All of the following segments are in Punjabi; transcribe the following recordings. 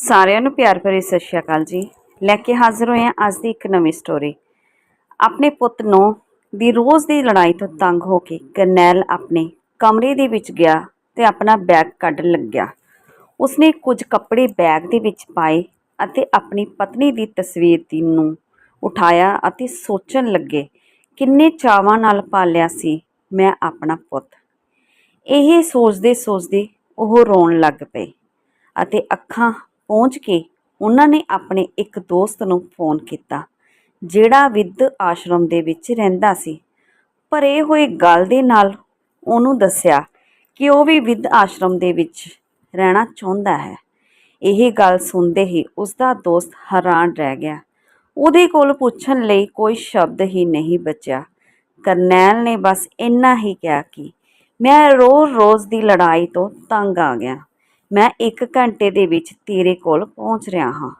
ਸਾਰਿਆਂ ਨੂੰ ਪਿਆਰ ਭਰੀ ਸਤਿ ਸ਼੍ਰੀ ਅਕਾਲ ਜੀ। ਲੈ ਕੇ ਹਾਜ਼ਰ ਹੋਏ ਹਾਂ ਅੱਜ ਦੀ ਇੱਕ ਨਵੀਂ ਸਟੋਰੀ। ਆਪਣੇ ਪੁੱਤ ਨੂੰ ਦੀ ਰੋਜ਼ ਦੀ ਲੜਾਈ ਤੋਂ ਤੰਗ ਹੋ ਕੇ ਕਰਨੈਲ ਆਪਣੇ ਕਮਰੇ ਦੇ ਵਿੱਚ ਗਿਆ ਤੇ ਆਪਣਾ ਬੈਗ ਕੱਢਣ ਲੱਗਿਆ। ਉਸਨੇ ਕੁਝ ਕੱਪੜੇ ਬੈਗ ਦੇ ਵਿੱਚ ਪਾਏ ਅਤੇ ਆਪਣੀ ਪਤਨੀ ਦੀ ਤਸਵੀਰ ਨੂੰ ਉਠਾਇਆ ਅਤੇ ਸੋਚਣ ਲੱਗੇ, ਕਿੰਨੇ ਚਾਵਾਂ ਨਾਲ ਪਾਲਿਆ ਸੀ ਮੈਂ ਆਪਣਾ ਪੁੱਤ। ਇਹ ਸੋਚਦੇ ਸੋਚਦੇ ਉਹ ਰੋਣ ਲੱਗ ਪਏ ਅਤੇ ਅੱਖਾਂ ਪਹੁੰਚ ਕੇ ਉਹਨਾਂ ਨੇ ਆਪਣੇ ਇੱਕ ਦੋਸਤ ਨੂੰ ਫੋਨ ਕੀਤਾ, ਜਿਹੜਾ ਵਿੱਧ ਆਸ਼ਰਮ ਦੇ ਵਿੱਚ ਰਹਿੰਦਾ ਸੀ। ਭਰੇ ਹੋਏ ਗਲ ਦੇ ਨਾਲ ਉਹਨੂੰ ਦੱਸਿਆ ਕਿ ਉਹ ਵੀ ਵਿੱਧ ਆਸ਼ਰਮ ਦੇ ਵਿੱਚ ਰਹਿਣਾ ਚਾਹੁੰਦਾ ਹੈ। ਇਹ ਗੱਲ ਸੁਣਦੇ ਹੀ ਉਸਦਾ ਦੋਸਤ ਹੈਰਾਨ ਰਹਿ ਗਿਆ। ਉਹਦੇ ਕੋਲ ਪੁੱਛਣ ਲਈ ਕੋਈ ਸ਼ਬਦ ਹੀ ਨਹੀਂ ਬਚਿਆ। ਕਰਨੈਲ ਨੇ ਬਸ ਇੰਨਾ ਹੀ ਕਿਹਾ ਕਿ ਮੈਂ ਰੋਜ਼ ਦੀ ਲੜਾਈ ਤੋਂ ਤੰਗ ਆ ਗਿਆ। ਮੈਂ 1 ਘੰਟੇ ਦੇ ਵਿੱਚ ਤੇਰੇ ਕੋਲ ਪਹੁੰਚ ਰਿਹਾ ਹਾਂ।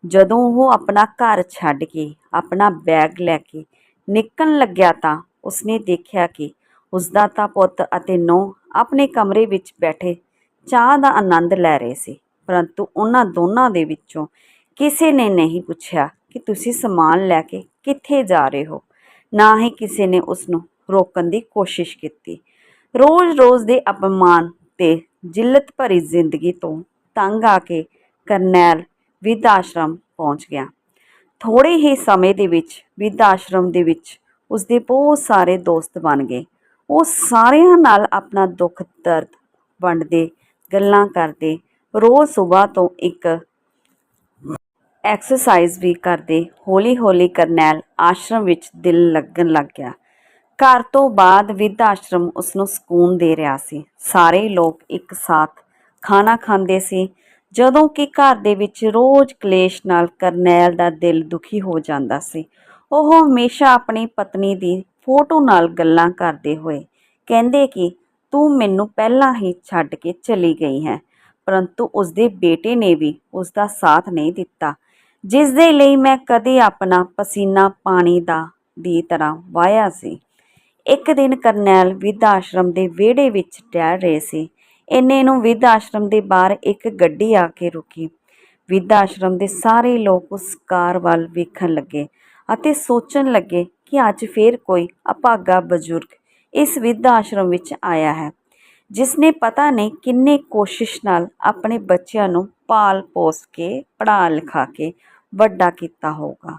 ਜਦੋਂ ਉਹ ਆਪਣਾ ਘਰ ਛੱਡ ਕੇ ਆਪਣਾ ਬੈਗ ਲੈ ਕੇ ਨਿਕਲਣ ਲੱਗਿਆ ਤਾਂ ਉਸਨੇ ਦੇਖਿਆ ਕਿ ਉਸਦਾ ਤਾਂ ਪੁੱਤ ਅਤੇ ਨੂੰਹ ਆਪਣੇ ਕਮਰੇ ਵਿੱਚ ਬੈਠੇ ਚਾਹ ਦਾ ਆਨੰਦ ਲੈ ਰਹੇ ਸੀ, ਪਰੰਤੂ ਉਹਨਾਂ ਦੋਨਾਂ ਦੇ ਵਿੱਚੋਂ ਕਿਸੇ ਨੇ ਨਹੀਂ ਪੁੱਛਿਆ ਕਿ ਤੁਸੀਂ ਸਮਾਨ ਲੈ ਕੇ ਕਿੱਥੇ ਜਾ ਰਹੇ ਹੋ। ਨਾ ਹੀ ਕਿਸੇ ਨੇ ਉਸ ਨੂੰ ਰੋਕਣ ਦੀ ਕੋਸ਼ਿਸ਼ ਕੀਤੀ। ਰੋਜ਼ ਦੇ ਅਪਮਾਨ ਤੇ ਜਿੱਲਤ ਭਰੀ ਜ਼ਿੰਦਗੀ ਤੋਂ ਤੰਗ ਆ ਕੇ ਕਰਨੈਲ ਵਿੱਧ ਆਸ਼ਰਮ ਪਹੁੰਚ ਗਿਆ। ਥੋੜ੍ਹੇ ਹੀ ਸਮੇਂ ਦੇ ਵਿੱਚ ਵਿੱਧ ਆਸ਼ਰਮ ਦੇ ਵਿੱਚ ਉਸਦੇ ਬਹੁਤ ਸਾਰੇ ਦੋਸਤ ਬਣ ਗਏ। ਉਹ ਸਾਰਿਆਂ ਨਾਲ ਆਪਣਾ ਦੁੱਖ ਦਰਦ ਵੰਡਦੇ, ਗੱਲਾਂ ਕਰਦੇ, ਰੋਜ਼ ਸੁਬਾਹ ਤੋਂ ਇੱਕ ਐਕਸਰਸਾਈਜ਼ ਵੀ ਕਰਦੇ। ਹੌਲੀ ਹੌਲੀ ਕਰਨੈਲ ਆਸ਼ਰਮ ਵਿੱਚ ਦਿਲ ਲੱਗਣ ਲੱਗ ਗਿਆ। ਘਰ ਤੋਂ ਬਾਅਦ ਵਿੱਧ ਆਸ਼ਰਮ ਉਸਨੂੰ ਸਕੂਨ ਦੇ ਰਿਹਾ ਸੀ। ਸਾਰੇ ਲੋਕ ਇੱਕ ਸਾਥ ਖਾਣਾ ਖਾਂਦੇ ਸੀ, ਜਦੋਂ ਕਿ ਘਰ ਦੇ ਵਿੱਚ ਰੋਜ਼ ਕਲੇਸ਼ ਨਾਲ ਕਰਨੈਲ ਦਾ ਦਿਲ ਦੁਖੀ ਹੋ ਜਾਂਦਾ ਸੀ। ਉਹ ਹਮੇਸ਼ਾ ਆਪਣੀ ਪਤਨੀ ਦੀ ਫੋਟੋ ਨਾਲ ਗੱਲਾਂ ਕਰਦੇ ਹੋਏ ਕਹਿੰਦੇ ਕਿ ਤੂੰ ਮੈਨੂੰ ਪਹਿਲਾਂ ਹੀ ਛੱਡ ਕੇ ਚਲੀ ਗਈ ਹੈ, ਪਰੰਤੂ ਉਸਦੇ ਬੇਟੇ ਨੇ ਵੀ ਉਸਦਾ ਸਾਥ ਨਹੀਂ ਦਿੱਤਾ, ਜਿਸ ਦੇ ਲਈ ਮੈਂ ਕਦੇ ਆਪਣਾ ਪਸੀਨਾ ਪਾਣੀ ਦੀ ਤਰ੍ਹਾਂ ਵਹਾਇਆ ਸੀ। ਇੱਕ ਦਿਨ ਕਰਨੈਲ ਵਿੱਧ ਆਸ਼ਰਮ ਦੇ ਵਿਹੜੇ ਵਿੱਚ ਟਹਿਲ ਰਹੇ ਸੀ। ਇੰਨੇ ਨੂੰ ਵਿੱਧ ਆਸ਼ਰਮ ਦੇ ਬਾਹਰ ਇੱਕ ਗੱਡੀ ਆ ਕੇ ਰੁਕੀ। ਵਿੱਧ ਆਸ਼ਰਮ ਦੇ ਸਾਰੇ ਲੋਕ ਉਸ ਕਾਰ ਵੱਲ ਵੇਖਣ ਲੱਗੇ ਅਤੇ ਸੋਚਣ ਲੱਗੇ ਕਿ ਅੱਜ ਫੇਰ ਕੋਈ ਅਭਾਗਾ ਬਜ਼ੁਰਗ ਇਸ ਵਿੱਧ ਆਸ਼ਰਮ ਵਿੱਚ ਆਇਆ ਹੈ, ਜਿਸ ਨੇ ਪਤਾ ਨਹੀਂ ਕਿੰਨੇ ਕੋਸ਼ਿਸ਼ ਨਾਲ ਆਪਣੇ ਬੱਚਿਆਂ ਨੂੰ ਪਾਲ ਪੋਸ ਕੇ ਪੜ੍ਹਾ ਲਿਖਾ ਕੇ ਵੱਡਾ ਕੀਤਾ ਹੋਊਗਾ।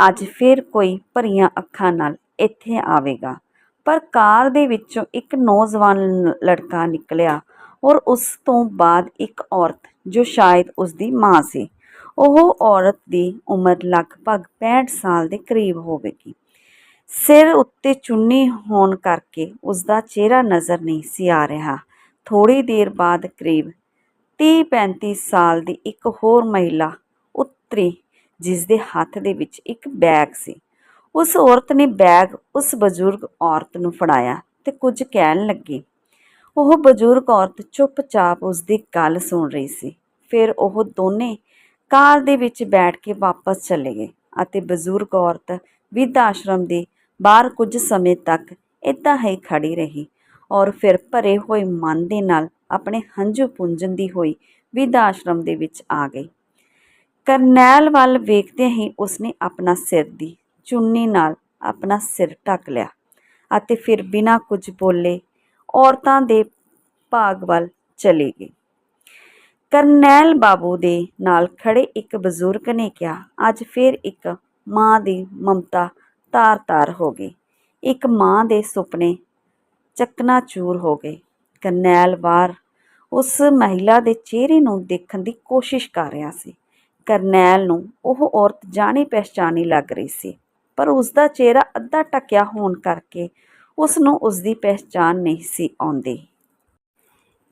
ਅੱਜ ਫਿਰ ਕੋਈ ਭਰੀਆਂ ਅੱਖਾਂ ਨਾਲ ਇੱਥੇ ਆਵੇਗਾ। ਪਰ ਕਾਰ ਦੇ ਵਿੱਚੋਂ ਇੱਕ ਨੌਜਵਾਨ ਲੜਕਾ ਨਿਕਲਿਆ ਔਰ ਉਸ ਤੋਂ ਬਾਅਦ ਇੱਕ ਔਰਤ, ਜੋ ਸ਼ਾਇਦ ਉਸਦੀ ਮਾਂ ਸੀ। ਉਹ ਔਰਤ ਦੀ ਉਮਰ ਲਗਭਗ 65 ਸਾਲ ਦੇ ਕਰੀਬ ਹੋਵੇਗੀ। ਸਿਰ ਉੱਤੇ ਚੁੰਨੀ ਹੋਣ ਕਰਕੇ ਉਸਦਾ ਚਿਹਰਾ ਨਜ਼ਰ ਨਹੀਂ ਸੀ ਆ ਰਿਹਾ। ਥੋੜ੍ਹੀ ਦੇਰ ਬਾਅਦ ਕਰੀਬ 30-35 ਸਾਲ ਦੀ ਇੱਕ ਹੋਰ ਮਹਿਲਾ ਉਤਰੀ, ਜਿਸ ਦੇ ਹੱਥ ਦੇ ਵਿੱਚ ਇੱਕ ਬੈਗ ਸੀ। ਉਸ ਔਰਤ ਨੇ ਬੈਗ ਉਸ ਬਜ਼ੁਰਗ ਔਰਤ ਨੂੰ ਫੜਾਇਆ ਤੇ ਕੁਝ ਕਹਿਣ ਲੱਗੀ। ਉਹ ਬਜ਼ੁਰਗ ਔਰਤ ਚੁੱਪਚਾਪ ਉਸਦੀ ਗੱਲ ਸੁਣ ਰਹੀ ਸੀ। ਫਿਰ ਉਹ ਦੋਨੇ ਕਾਰ ਦੇ ਵਿੱਚ ਬੈਠ ਕੇ ਵਾਪਸ ਚਲੇ ਗਏ ਅਤੇ ਬਜ਼ੁਰਗ ਔਰਤ ਵਿੱਧ ਆਸ਼ਰਮ ਦੇ ਬਾਹਰ ਕੁਝ ਸਮੇਂ ਤੱਕ ਇੱਦਾਂ ਹੀ ਖੜੀ ਰਹੀ ਔਰ ਫਿਰ ਭਰੇ ਹੋਏ ਮਨ ਦੇ ਨਾਲ ਆਪਣੇ ਹੰਝੂ ਪੂੰਝਦੀ ਹੋਈ ਵਿੱਧ ਆਸ਼ਰਮ ਦੇ ਵਿੱਚ ਆ ਗਈ। ਕਰਨੈਲ ਵੱਲ ਵੇਖਦੇ ਹੀ ਉਸਨੇ ਆਪਣਾ ਸਿਰ ਦੀ ਚੁੰਨੀ ਨਾਲ ਆਪਣਾ ਸਿਰ ਢੱਕ ਲਿਆ ਅਤੇ ਫਿਰ ਬਿਨਾਂ ਕੁਝ ਬੋਲੇ ਔਰਤਾਂ ਦੇ ਭਾਗ ਵੱਲ ਚਲੀ ਗਈ। ਕਰਨੈਲ ਬਾਬੂ ਦੇ ਨਾਲ ਖੜੇ ਇੱਕ ਬਜ਼ੁਰਗ ਨੇ ਕਿਹਾ, ਅੱਜ ਫਿਰ ਇੱਕ ਮਾਂ ਦੀ ਮਮਤਾ ਤਾਰ-ਤਾਰ ਹੋ ਗਈ। ਇੱਕ ਮਾਂ ਦੇ ਸੁਪਨੇ ਚਕਨਾਚੂਰ ਹੋ ਗਏ। ਕਰਨੈਲ ਬਾਹਰ ਉਸ ਮਹਿਲਾ ਦੇ ਚਿਹਰੇ ਨੂੰ ਦੇਖਣ ਦੀ ਕੋਸ਼ਿਸ਼ ਕਰ ਰਿਹਾ ਸੀ। ਕਰਨੈਲ ਨੂੰ ਉਹ ਔਰਤ ਜਾਣੀ ਪਛਾਣੀ ਲੱਗ ਰਹੀ ਸੀ, ਪਰ ਉਸਦਾ ਚਿਹਰਾ ਅੱਧਾ ਢੱਕਿਆ ਹੋਣ ਕਰਕੇ ਉਸ ਨੂੰ ਉਸਦੀ ਪਹਿਚਾਣ ਨਹੀਂ ਸੀ ਆਉਂਦੀ।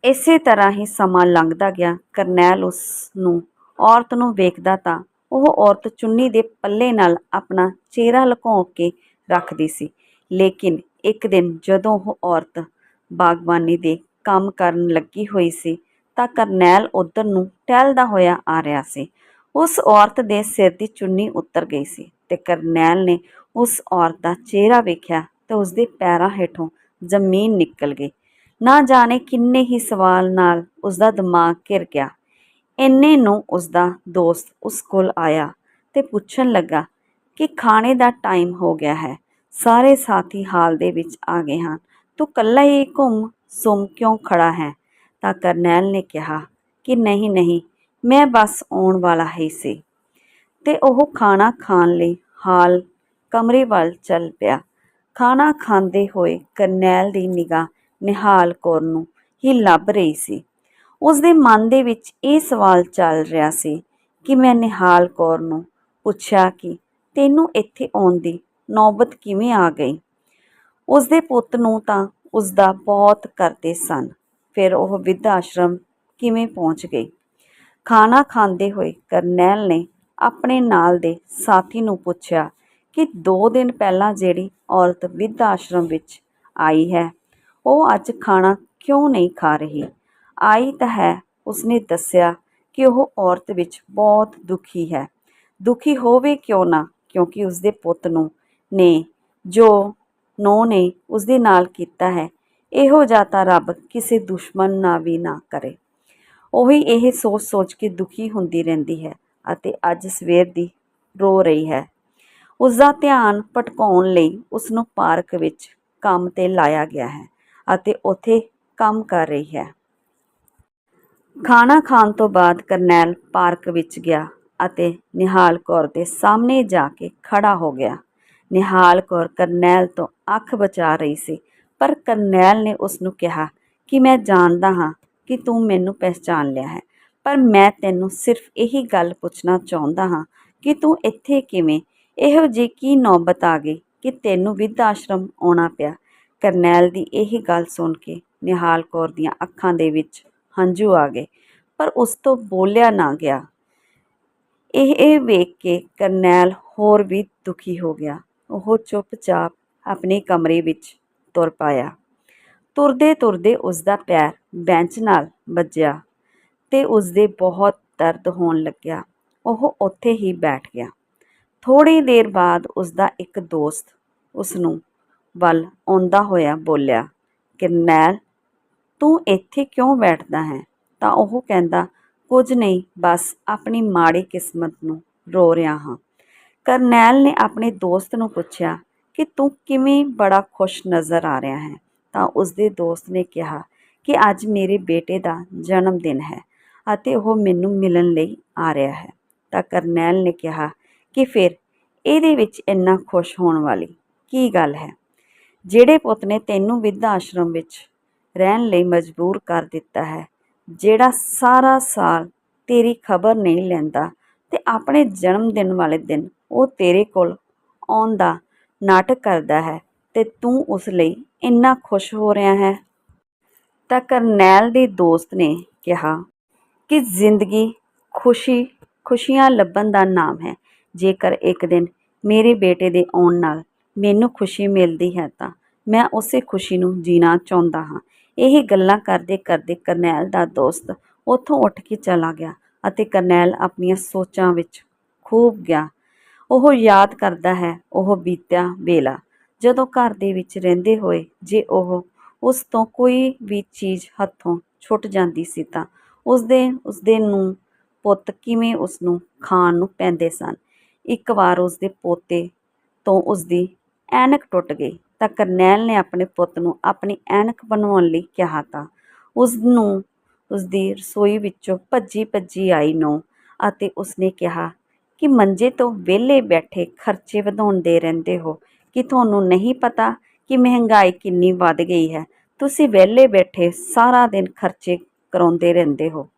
ਇਸੇ ਤਰ੍ਹਾਂ ਹੀ ਸਮਾਂ ਲੰਘਦਾ ਗਿਆ। ਕਰਨੈਲ ਉਸ ਔਰਤ ਨੂੰ ਵੇਖਦਾ ਤਾਂ ਉਹ ਔਰਤ ਚੁੰਨੀ ਦੇ ਪੱਲੇ ਨਾਲ ਆਪਣਾ ਚਿਹਰਾ ਲੁਕੋ ਕੇ ਰੱਖਦੀ ਸੀ। ਲੇਕਿਨ ਇੱਕ ਦਿਨ ਜਦੋਂ ਉਹ ਔਰਤ ਬਾਗਬਾਨੀ ਦੇ ਕੰਮ ਕਰਨ ਲੱਗੀ ਹੋਈ ਸੀ ਤਾਂ ਕਰਨੈਲ ਉੱਧਰ ਨੂੰ ਟਹਿਲਦਾ ਹੋਇਆ ਆ ਰਿਹਾ ਸੀ। ਉਸ ਔਰਤ ਦੇ ਸਿਰ ਦੀ ਚੁੰਨੀ ਉਤਰ ਗਈ ਸੀ ਤੇ ਕਰਨੈਲ ਨੇ ਉਸ ਔਰਤ ਦਾ ਚਿਹਰਾ ਵੇਖਿਆ ਤੇ ਉਸਦੇ ਪੈਰਾਂ ਹੇਠੋਂ ਜ਼ਮੀਨ ਨਿਕਲ ਗਈ। ਨਾ ਜਾਣੇ ਕਿੰਨੇ ਹੀ ਸਵਾਲ ਨਾਲ ਉਸਦਾ ਦਿਮਾਗ ਘਿਰ ਗਿਆ। ਇੰਨੇ ਨੂੰ ਉਸਦਾ ਦੋਸਤ ਉਸ ਕੋਲ ਆਇਆ ਤੇ ਪੁੱਛਣ ਲੱਗਾ ਕਿ ਖਾਣੇ ਦਾ ਟਾਈਮ ਹੋ ਗਿਆ ਹੈ। ਸਾਰੇ ਸਾਥੀ ਹਾਲ ਦੇ ਵਿੱਚ ਆ ਗਏ ਹਨ, ਤੂੰ ਇਕੱਲਾ ਹੀ ਗੁੰਮ ਸੁੰਮ ਕਿਉਂ ਖੜਾ ਹੈ? ਤਾਂ ਕਰਨੈਲ ਨੇ ਕਿਹਾ ਕਿ ਨਹੀਂ ਨਹੀਂ, ਮੈਂ ਬਸ ਆਉਣ ਵਾਲਾ ਹੀ ਸੀ। ਤੇ ਉਹ ਖਾਣਾ ਖਾਣ ਲਈ ਹਾਲ ਕਮਰੇ ਵੱਲ ਚੱਲ ਪਿਆ। ਖਾਣਾ ਖਾਂਦੇ ਹੋਏ ਕਰਨੈਲ ਦੀ ਨਿਗਾਹ ਨਿਹਾਲ ਕੌਰ ਨੂੰ ਹੀ ਲੱਭ ਰਹੀ ਸੀ। ਉਸਦੇ ਮਨ ਦੇ ਵਿੱਚ ਇਹ ਸਵਾਲ ਚੱਲ ਰਿਹਾ ਸੀ ਕਿ ਮੈਂ ਨਿਹਾਲ ਕੌਰ ਨੂੰ ਪੁੱਛਿਆ ਕਿ ਤੈਨੂੰ ਇੱਥੇ ਆਉਣ ਦੀ ਨੌਬਤ ਕਿਵੇਂ ਆ ਗਈ? ਉਸਦੇ ਪੁੱਤ ਨੂੰ ਤਾਂ ਉਸਦਾ ਬਹੁਤ ਕਰਦੇ ਸਨ, ਫਿਰ ਉਹ ਬਿਰਧ ਆਸ਼ਰਮ ਕਿਵੇਂ ਪਹੁੰਚ ਗਈ? ਖਾਣਾ ਖਾਂਦੇ ਹੋਏ ਕਰਨੈਲ ਨੇ ਆਪਣੇ ਨਾਲ ਦੇ ਸਾਥੀ ਨੂੰ ਪੁੱਛਿਆ ਕਿ 2 ਦਿਨ ਪਹਿਲਾਂ ਜਿਹੜੀ ਔਰਤ ਬਿਰਧ ਆਸ਼ਰਮ ਵਿੱਚ ਆਈ ਹੈ, ਉਹ ਅੱਜ ਖਾਣਾ ਕਿਉਂ ਨਹੀਂ ਖਾ ਰਹੀ? ਆਈ ਤਾਂ ਹੈ, ਉਸਨੇ ਦੱਸਿਆ ਕਿ ਉਹ ਔਰਤ ਵਿੱਚ ਬਹੁਤ ਦੁਖੀ ਹੈ। ਦੁਖੀ ਹੋਵੇ ਕਿਉਂ ਨਾ, ਕਿਉਂਕਿ ਉਸਦੇ ਪੁੱਤ ਨੂੰ ਨੇ ਜੋ ਨੂੰਹ ਨੇ ਉਸਦੇ ਨਾਲ ਕੀਤਾ ਹੈ, ਇਹੋ ਜਿਹਾ ਤਾਂ ਰੱਬ ਕਿਸੇ ਦੁਸ਼ਮਣ ਨਾਲ ਵੀ ਨਾ ਕਰੇ। ਉਹੀ ਇਹ ਸੋਚ ਸੋਚ ਕੇ ਦੁਖੀ ਹੁੰਦੀ ਰਹਿੰਦੀ ਹੈ ਅਤੇ ਅੱਜ ਸਵੇਰ ਦੀ ਰੋ ਰਹੀ ਹੈ। ਉਸਦਾ ਧਿਆਨ ਭਟਕਾਉਣ ਲਈ ਉਸਨੂੰ ਪਾਰਕ ਵਿੱਚ ਕੰਮ ਤੇ ਲਾਇਆ ਗਿਆ ਹੈ ਅਤੇ ਉੱਥੇ ਕੰਮ ਕਰ ਰਹੀ ਹੈ। ਖਾਣਾ ਖਾਣ ਤੋਂ ਬਾਅਦ ਕਰਨੈਲ ਪਾਰਕ ਵਿੱਚ ਗਿਆ ਅਤੇ ਨਿਹਾਲ ਕੌਰ ਦੇ ਸਾਹਮਣੇ ਜਾ ਕੇ ਖੜਾ ਹੋ ਗਿਆ। ਨਿਹਾਲ ਕੌਰ ਕਰਨੈਲ ਤੋਂ ਅੱਖ ਬਚਾ ਰਹੀ ਸੀ, ਪਰ ਕਰਨੈਲ ਨੇ ਉਸਨੂੰ ਕਿਹਾ ਕਿ ਮੈਂ ਜਾਣਦਾ ਹਾਂ ਕਿ ਤੂੰ ਮੈਨੂੰ ਪਹਿਚਾਣ ਲਿਆ ਹੈ, ਪਰ ਮੈਂ ਤੈਨੂੰ ਸਿਰਫ ਇਹੀ ਗੱਲ ਪੁੱਛਣਾ ਚਾਹੁੰਦਾ ਹਾਂ ਕਿ ਤੂੰ ਇੱਥੇ ਕਿਵੇਂ? ਇਹੋ ਜਿਹੀ ਕੀ ਨੌਬਤ ਆ ਗਈ ਕਿ ਤੈਨੂੰ ਬਿਰਧ ਆਸ਼ਰਮ ਆਉਣਾ ਪਿਆ? ਕਰਨੈਲ ਦੀ ਇਹ ਗੱਲ ਸੁਣ ਕੇ ਨਿਹਾਲ ਕੌਰ ਦੀਆਂ ਅੱਖਾਂ ਦੇ ਵਿੱਚ ਹੰਝੂ ਆ ਗਏ, ਪਰ ਉਸ ਤੋਂ ਬੋਲਿਆ ਨਾ ਗਿਆ। ਇਹ ਵੇਖ ਕੇ ਕਰਨੈਲ ਹੋਰ ਵੀ ਦੁਖੀ ਹੋ ਗਿਆ। ਉਹ ਚੁੱਪਚਾਪ ਆਪਣੇ ਕਮਰੇ ਵਿੱਚ ਤੁਰ ਪਾਇਆ। ਤੁਰਦੇ ਤੁਰਦੇ ਉਸਦਾ ਪੈਰ ਬੈਂਚ ਨਾਲ ਵੱਜਿਆ ਤੇ ਉਸਦੇ ਬਹੁਤ ਦਰਦ ਹੋਣ ਲੱਗਿਆ। ਉਹ ਉੱਥੇ ਹੀ ਬੈਠ ਗਿਆ। ਥੋੜ੍ਹੀ ਦੇਰ ਬਾਅਦ ਉਸਦਾ ਇੱਕ ਦੋਸਤ ਉਸਨੂੰ ਵੱਲ ਆਉਂਦਾ ਹੋਇਆ ਬੋਲਿਆ, ਕਰਨੈਲ, ਤੂੰ ਇੱਥੇ ਕਿਉਂ ਬੈਠਦਾ ਹੈ? ਤਾਂ ਉਹ ਕਹਿੰਦਾ, ਕੁਝ ਨਹੀਂ, ਬਸ ਆਪਣੀ ਮਾੜੀ ਕਿਸਮਤ ਨੂੰ ਰੋ ਰਿਹਾ ਹਾਂ। ਕਰਨੈਲ ਨੇ ਆਪਣੇ ਦੋਸਤ ਨੂੰ ਪੁੱਛਿਆ ਕਿ ਤੂੰ ਕਿਵੇਂ ਬੜਾ ਖੁਸ਼ ਨਜ਼ਰ ਆ ਰਿਹਾ ਹੈ? ਤਾਂ ਉਸਦੇ ਦੋਸਤ ਨੇ ਕਿਹਾ ਕਿ ਅੱਜ ਮੇਰੇ ਬੇਟੇ ਦਾ ਜਨਮ ਦਿਨ ਹੈ ਅਤੇ ਉਹ ਮੈਨੂੰ ਮਿਲਣ ਲਈ ਆ ਰਿਹਾ ਹੈ। ਤਾਂ ਕਰਨੈਲ ਨੇ ਕਿਹਾ ਕਿ ਫਿਰ ਇਹਦੇ ਵਿੱਚ ਇੰਨਾ ਖੁਸ਼ ਹੋਣ ਵਾਲੀ ਕੀ ਗੱਲ ਹੈ? ਜਿਹੜੇ ਪੁੱਤ ਨੇ ਤੈਨੂੰ ਬਿਰਧ ਆਸ਼ਰਮ ਵਿੱਚ ਰਹਿਣ ਲਈ ਮਜਬੂਰ ਕਰ ਦਿੱਤਾ ਹੈ, ਜਿਹੜਾ ਸਾਰਾ ਸਾਲ ਤੇਰੀ ਖਬਰ ਨਹੀਂ ਲੈਂਦਾ ਤੇ ਆਪਣੇ ਜਨਮ ਦਿਨ ਵਾਲੇ ਦਿਨ ਉਹ ਤੇਰੇ ਕੋਲ ਆਉਣ ਦਾ ਨਾਟਕ ਕਰਦਾ ਹੈ ਤੇ ਤੂੰ ਉਸ ਲਈ ਇੰਨਾ ਖੁਸ਼ ਹੋ ਰਿਹਾ ਹੈ? ਤਾਂ ਕਰਨੈਲ ਦੇ ਦੋਸਤ ਨੇ ਕਿਹਾ ਕਿ ਜ਼ਿੰਦਗੀ ਖੁਸ਼ੀਆਂ ਲੱਭਣ ਦਾ ਨਾਮ ਹੈ। ਜੇਕਰ ਇੱਕ ਦਿਨ ਮੇਰੇ ਬੇਟੇ ਦੇ ਆਉਣ ਨਾਲ ਮੈਨੂੰ ਖੁਸ਼ੀ ਮਿਲਦੀ ਹੈ ਤਾਂ ਮੈਂ ਉਸੇ ਖੁਸ਼ੀ ਨੂੰ ਜੀਣਾ ਚਾਹੁੰਦਾ ਹਾਂ। ਇਹ ਗੱਲਾਂ ਕਰਦੇ ਕਰਦੇ ਕਰਨੈਲ ਦਾ ਦੋਸਤ ਉੱਥੋਂ ਉੱਠ ਕੇ ਚਲਾ ਗਿਆ ਅਤੇ ਕਰਨੈਲ ਆਪਣੀਆਂ ਸੋਚਾਂ ਵਿੱਚ ਖੂਬ ਗਿਆ। ਉਹ ਯਾਦ ਕਰਦਾ ਹੈ ਉਹ ਬੀਤਿਆ ਵੇਲਾ, ਜਦੋਂ ਘਰ ਦੇ ਵਿੱਚ ਰਹਿੰਦੇ ਹੋਏ ਜੇ ਉਹ ਉਸ ਤੋਂ ਕੋਈ ਵੀ ਚੀਜ਼ ਹੱਥੋਂ ਛੁੱਟ ਜਾਂਦੀ ਸੀ ਤਾਂ ਉਸਦੇ ਨੂੰ ਪੁੱਤ ਕਿਵੇਂ ਉਸਨੂੰ ਖਾਣ ਨੂੰ ਪੈਂਦੇ ਸਨ। ਇੱਕ ਵਾਰ ਉਸਦੇ ਪੋਤੇ ਤੋਂ ਉਸਦੀ ਐਨਕ ਟੁੱਟ ਗਈ ਤਾਂ ਕਰਨੈਲ ਨੇ ਆਪਣੇ ਪੁੱਤ ਨੂੰ ਆਪਣੀ ਐਨਕ ਬਣਵਾਉਣ ਲਈ ਕਿਹਾ ਤਾਂ ਉਸਨੂੰ ਉਸਦੀ ਰਸੋਈ ਵਿੱਚੋਂ ਭੱਜੀ ਭੱਜੀ ਆਈ ਨੂੰਹ ਅਤੇ ਉਸਨੇ ਕਿਹਾ ਕਿ ਮੰਜੇ ਤੋਂ ਵਿਹਲੇ ਬੈਠੇ ਖਰਚੇ ਵਧਾਉਂਦੇ ਰਹਿੰਦੇ ਹੋ, ਕਿ ਤੁਹਾਨੂੰ ਨਹੀਂ ਪਤਾ ਕਿ ਮਹਿੰਗਾਈ ਕਿੰਨੀ ਵੱਧ ਗਈ ਹੈ? ਤੁਸੀਂ ਵਿਹਲੇ ਬੈਠੇ ਸਾਰਾ ਦਿਨ ਖਰਚੇ ਕਰਾਉਂਦੇ ਰਹਿੰਦੇ ਹੋ।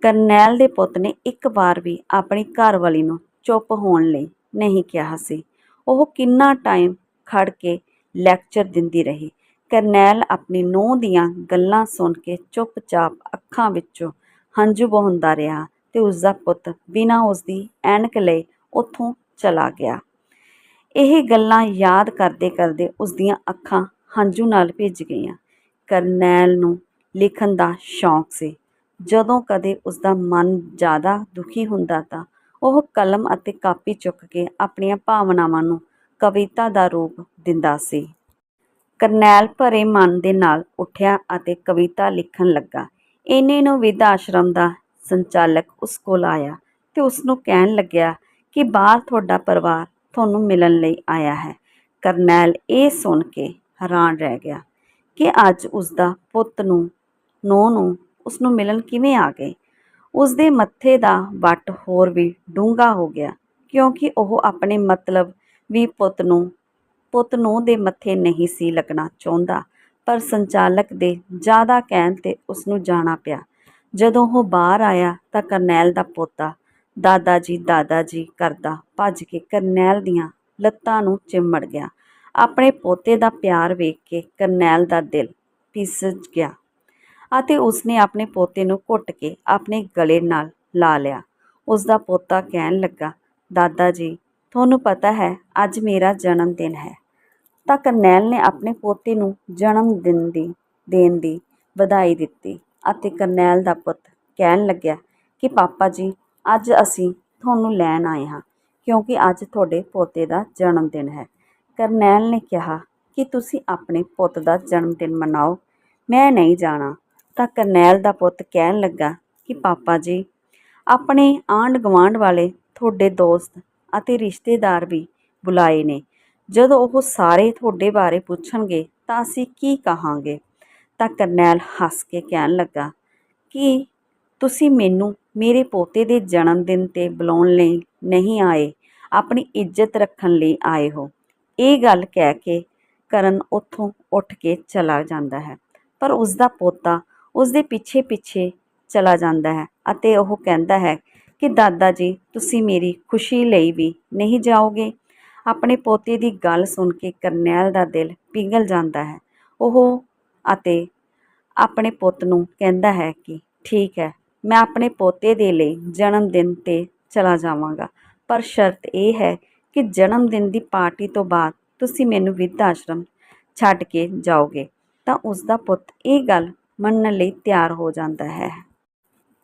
ਕਰਨੈਲ ਦੇ ਪੁੱਤ ਨੇ ਇੱਕ ਵਾਰ ਵੀ ਆਪਣੀ ਘਰਵਾਲੀ ਨੂੰ ਚੁੱਪ ਹੋਣ ਲਈ ਨਹੀਂ ਕਿਹਾ ਸੀ। ਉਹ ਕਿੰਨਾ ਟਾਈਮ ਖੜ ਕੇ ਲੈਕਚਰ ਦਿੰਦੀ ਰਹੀ। ਕਰਨੈਲ ਆਪਣੀ ਨੂੰਹ ਦੀਆਂ ਗੱਲਾਂ ਸੁਣ ਕੇ ਚੁੱਪਚਾਪ ਅੱਖਾਂ ਵਿੱਚੋਂ ਹੰਝੂ ਵਹਾਉਂਦਾ ਰਿਹਾ ਤੇ ਉਸਦਾ ਪੁੱਤ ਬਿਨਾਂ ਉਸਦੀ ਐਨਕ ਲਏ ਉੱਥੋਂ ਚਲਾ ਗਿਆ। ਇਹ ਗੱਲਾਂ ਯਾਦ ਕਰਦੇ ਕਰਦੇ ਉਸਦੀਆਂ ਅੱਖਾਂ ਹੰਝੂ ਨਾਲ ਭਿੱਜ ਗਈਆਂ। ਕਰਨੈਲ ਨੂੰ ਲਿਖਣ ਦਾ ਸ਼ੌਂਕ ਸੀ। ਜਦੋਂ ਕਦੇ ਉਸਦਾ ਮਨ ਜ਼ਿਆਦਾ ਦੁਖੀ ਹੁੰਦਾ ਤਾਂ ਉਹ ਕਲਮ ਅਤੇ ਕਾਪੀ ਚੁੱਕ ਕੇ ਆਪਣੀਆਂ ਭਾਵਨਾਵਾਂ ਨੂੰ ਕਵਿਤਾ ਦਾ ਰੂਪ ਦਿੰਦਾ ਸੀ। ਕਰਨੈਲ ਭਰੇ ਮਨ ਦੇ ਨਾਲ ਉੱਠਿਆ ਅਤੇ ਕਵਿਤਾ ਲਿਖਣ ਲੱਗਾ। ਇੰਨੇ ਨੂੰ ਬਿਰਧ ਆਸ਼ਰਮ ਦਾ ਸੰਚਾਲਕ ਉਸ ਕੋਲ ਆਇਆ ਤੇ ਉਸ ਨੂੰ ਕਹਿਣ ਲੱਗਿਆ ਕਿ ਬਾਹਰ ਤੁਹਾਡਾ ਪਰਿਵਾਰ ਤੁਹਾਨੂੰ ਮਿਲਣ ਲਈ ਆਇਆ ਹੈ। ਕਰਨੈਲ ਇਹ ਸੁਣ ਕੇ ਹੈਰਾਨ ਰਹਿ ਗਿਆ ਕਿ ਅੱਜ ਉਸਦਾ ਪੁੱਤ ਨੂੰ ਉਸ ਨੂੰ ਮਿਲਣ ਕਿਵੇਂ ਆ ਗਏ। ਉਸਦੇ ਮੱਥੇ ਦਾ ਵੱਟ ਹੋਰ ਵੀ ਡੂੰਘਾ ਹੋ ਗਿਆ, ਕਿਉਂਕਿ ਉਹ ਆਪਣੇ ਮਤਲਬ ਵੀ ਪੁੱਤ ਨੂੰ ਦੇ ਮੱਥੇ ਨਹੀਂ ਸੀ ਲੱਗਣਾ ਚਾਹੁੰਦਾ, ਪਰ ਸੰਚਾਲਕ ਦੇ ਜ਼ਿਆਦਾ ਕਹਿਣ 'ਤੇ ਉਸ ਨੂੰ ਜਾਣਾ ਪਿਆ। ਜਦੋਂ ਉਹ ਬਾਹਰ ਆਇਆ ਤਾਂ ਕਰਨੈਲ ਦਾ ਪੋਤਾ ਦਾਦਾ ਜੀ ਕਰਦਾ ਭੱਜ ਕੇ ਕਰਨੈਲ ਦੀਆਂ ਲੱਤਾਂ ਨੂੰ ਚਿੰਬੜ ਗਿਆ। ਆਪਣੇ ਪੋਤੇ ਦਾ ਪਿਆਰ ਵੇਖ ਕੇ ਕਰਨੈਲ ਦਾ ਦਿਲ ਪਿਸਜ ਗਿਆ ਅਤੇ ਉਸਨੇ ਆਪਣੇ ਪੋਤੇ ਨੂੰ ਘੁੱਟ ਕੇ ਆਪਣੇ ਗਲੇ ਨਾਲ ਲਾ ਲਿਆ। ਉਸਦਾ ਪੋਤਾ ਕਹਿਣ ਲੱਗਾ, ਦਾਦਾ ਜੀ, ਤੁਹਾਨੂੰ ਪਤਾ ਹੈ ਅੱਜ ਮੇਰਾ ਜਨਮ ਦਿਨ ਹੈ। ਤਾਂ ਕਰਨੈਲ ਨੇ ਆਪਣੇ ਪੋਤੇ ਨੂੰ ਜਨਮ ਦਿਨ ਦੇਣ ਦੀ ਵਧਾਈ ਦਿੱਤੀ ਅਤੇ ਕਰਨੈਲ ਦਾ ਪੁੱਤ ਕਹਿਣ ਲੱਗਿਆ ਕਿ ਪਾਪਾ ਜੀ, ਅੱਜ ਅਸੀਂ ਤੁਹਾਨੂੰ ਲੈਣ ਆਏ ਹਾਂ ਕਿਉਂਕਿ ਅੱਜ ਤੁਹਾਡੇ ਪੋਤੇ ਦਾ ਜਨਮ ਦਿਨ ਹੈ। ਕਰਨੈਲ ਨੇ ਕਿਹਾ ਕਿ ਤੁਸੀਂ ਆਪਣੇ ਪੁੱਤ ਦਾ ਜਨਮ ਦਿਨ ਮਨਾਓ, ਮੈਂ ਨਹੀਂ ਜਾਣਾ। ਤਾਂ ਕਰਨੈਲ ਦਾ ਪੁੱਤ ਕਹਿਣ ਲੱਗਾ ਕਿ ਪਾਪਾ ਜੀ, ਆਪਣੇ ਆਂਢ ਗੁਆਂਢ ਵਾਲੇ ਤੁਹਾਡੇ ਦੋਸਤ ਅਤੇ ਰਿਸ਼ਤੇਦਾਰ ਵੀ ਬੁਲਾਏ ਨੇ। ਜਦੋਂ ਉਹ ਸਾਰੇ ਤੁਹਾਡੇ ਬਾਰੇ ਪੁੱਛਣਗੇ ਤਾਂ ਅਸੀਂ ਕੀ ਕਹਾਂਗੇ। ਤਾਂ ਕਰਨੈਲ ਹੱਸ ਕੇ ਕਹਿਣ ਲੱਗਾ ਕਿ ਤੁਸੀਂ ਮੈਨੂੰ ਮੇਰੇ ਪੋਤੇ ਦੇ ਜਨਮ ਦਿਨ 'ਤੇ ਬੁਲਾਉਣ ਲਈ ਨਹੀਂ ਆਏ, ਆਪਣੀ ਇੱਜ਼ਤ ਰੱਖਣ ਲਈ ਆਏ ਹੋ। ਇਹ ਗੱਲ ਕਹਿ ਕੇ ਕਰਨ ਉੱਥੋਂ ਉੱਠ ਕੇ ਚਲਾ ਜਾਂਦਾ ਹੈ, ਪਰ ਉਸਦਾ ਪੋਤਾ ਉਸਦੇ ਪਿੱਛੇ ਪਿੱਛੇ ਚਲਾ ਜਾਂਦਾ ਹੈ ਅਤੇ ਉਹ ਕਹਿੰਦਾ ਹੈ ਕਿ ਦਾਦਾ ਜੀ, ਤੁਸੀਂ ਮੇਰੀ ਖੁਸ਼ੀ ਲਈ ਵੀ ਨਹੀਂ ਜਾਓਗੇ। ਆਪਣੇ ਪੋਤੇ ਦੀ ਗੱਲ ਸੁਣ ਕੇ ਕਰਨੈਲ ਦਾ ਦਿਲ ਪਿਘਲ ਜਾਂਦਾ ਹੈ। ਉਹ ਅਤੇ ਆਪਣੇ ਪੁੱਤ ਨੂੰ ਕਹਿੰਦਾ ਹੈ ਕਿ ਠੀਕ ਹੈ, ਮੈਂ ਆਪਣੇ ਪੋਤੇ ਦੇ ਲਈ ਜਨਮ ਦਿਨ 'ਤੇ ਚਲਾ ਜਾਵਾਂਗਾ, ਪਰ ਸ਼ਰਤ ਇਹ ਹੈ ਕਿ ਜਨਮ ਦਿਨ ਦੀ ਪਾਰਟੀ ਤੋਂ ਬਾਅਦ ਤੁਸੀਂ ਮੈਨੂੰ ਬਿਰਧ ਆਸ਼ਰਮ ਛੱਡ ਕੇ ਜਾਓਗੇ। ਤਾਂ ਉਸਦਾ ਪੁੱਤ ਇਹ ਗੱਲ ਮੰਨਣ ਲਈ ਤਿਆਰ ਹੋ ਜਾਂਦਾ ਹੈ।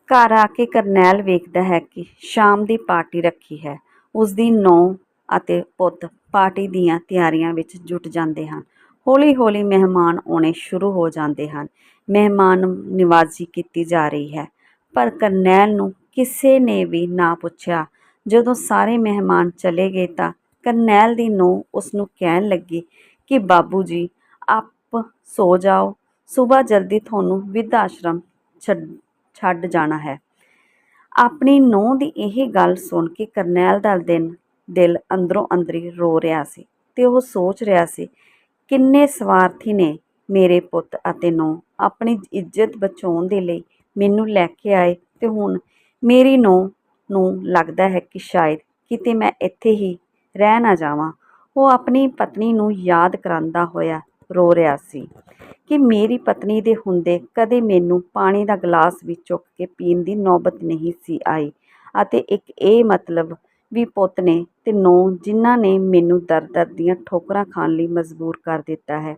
ਘਰ ਆ ਕੇ ਕਰਨੈਲ ਵੇਖਦਾ ਹੈ ਕਿ ਸ਼ਾਮ ਦੀ ਪਾਰਟੀ ਰੱਖੀ ਹੈ। ਉਸਦੀ ਨੂੰਹ ਅਤੇ ਪੁੱਤ ਪਾਰਟੀ ਦੀਆਂ ਤਿਆਰੀਆਂ ਵਿੱਚ ਜੁਟ ਜਾਂਦੇ ਹਨ। ਹੌਲੀ ਹੌਲੀ ਮਹਿਮਾਨ ਆਉਣੇ ਸ਼ੁਰੂ ਹੋ ਜਾਂਦੇ ਹਨ। ਮਹਿਮਾਨ ਨਿਵਾਜ਼ੀ ਕੀਤੀ ਜਾ ਰਹੀ ਹੈ, ਪਰ ਕਰਨੈਲ ਨੂੰ ਕਿਸੇ ਨੇ ਵੀ ਨਾ ਪੁੱਛਿਆ। ਜਦੋਂ ਸਾਰੇ ਮਹਿਮਾਨ ਚਲੇ ਗਏ ਤਾਂ ਕਰਨੈਲ ਦੀ ਨੂੰਹ ਉਸ ਨੂੰ ਕਹਿਣ ਲੱਗੀ ਕਿ ਬਾਬੂ ਜੀ, ਆਪ ਸੋ ਜਾਓ, ਸੁਬਾਹ ਜਲਦੀ ਤੁਹਾਨੂੰ ਬਿਰਧ ਆਸ਼ਰਮ ਛੱਡ ਜਾਣਾ ਹੈ। ਆਪਣੀ ਨੂੰਹ ਦੀ ਇਹ ਗੱਲ ਸੁਣ ਕੇ ਕਰਨੈਲ ਦਾ ਦਿਲ ਅੰਦਰੋਂ ਅੰਦਰੀ ਰੋ ਰਿਹਾ ਸੀ ਤੇ ਉਹ ਸੋਚ ਰਿਹਾ ਸੀ, ਕਿੰਨੇ ਸਵਾਰਥੀ ਨੇ ਮੇਰੇ ਪੁੱਤ ਅਤੇ ਨੂੰਹ। ਆਪਣੀ ਇੱਜ਼ਤ ਬਚਾਉਣ ਦੇ ਲਈ ਮੈਨੂੰ ਲੈ ਕੇ ਆਏ ਤੇ ਹੁਣ ਮੇਰੀ ਨੂੰਹ ਨੂੰ ਲੱਗਦਾ ਹੈ ਕਿ ਸ਼ਾਇਦ ਕਿਤੇ ਮੈਂ ਇੱਥੇ ਹੀ ਰਹਿ ਨਾ ਜਾਵਾਂ। ਉਹ ਆਪਣੀ ਪਤਨੀ ਨੂੰ ਯਾਦ ਕਰਾਂਦਾ ਹੋਇਆ ਰੋ ਰਿਹਾ ਸੀ ਕਿ ਮੇਰੀ ਪਤਨੀ ਦੇ ਹੁੰਦੇ ਕਦੇ ਮੈਨੂੰ ਪਾਣੀ ਦਾ ਗਲਾਸ ਵੀ ਚੁੱਕ ਕੇ ਪੀਣ ਦੀ ਨੌਬਤ ਨਹੀਂ ਸੀ ਆਈ, ਅਤੇ ਇੱਕ ਇਹ ਮਤਲਬ ਵੀ ਪੁੱਤ ਨੇ ਤੇ ਨੂੰਹ ਜਿਨ੍ਹਾਂ ਨੇ ਮੈਨੂੰ ਦਰ ਦੀਆਂ ਠੋਕਰਾਂ ਖਾਣ ਲਈ ਮਜਬੂਰ ਕਰ ਦਿੱਤਾ ਹੈ।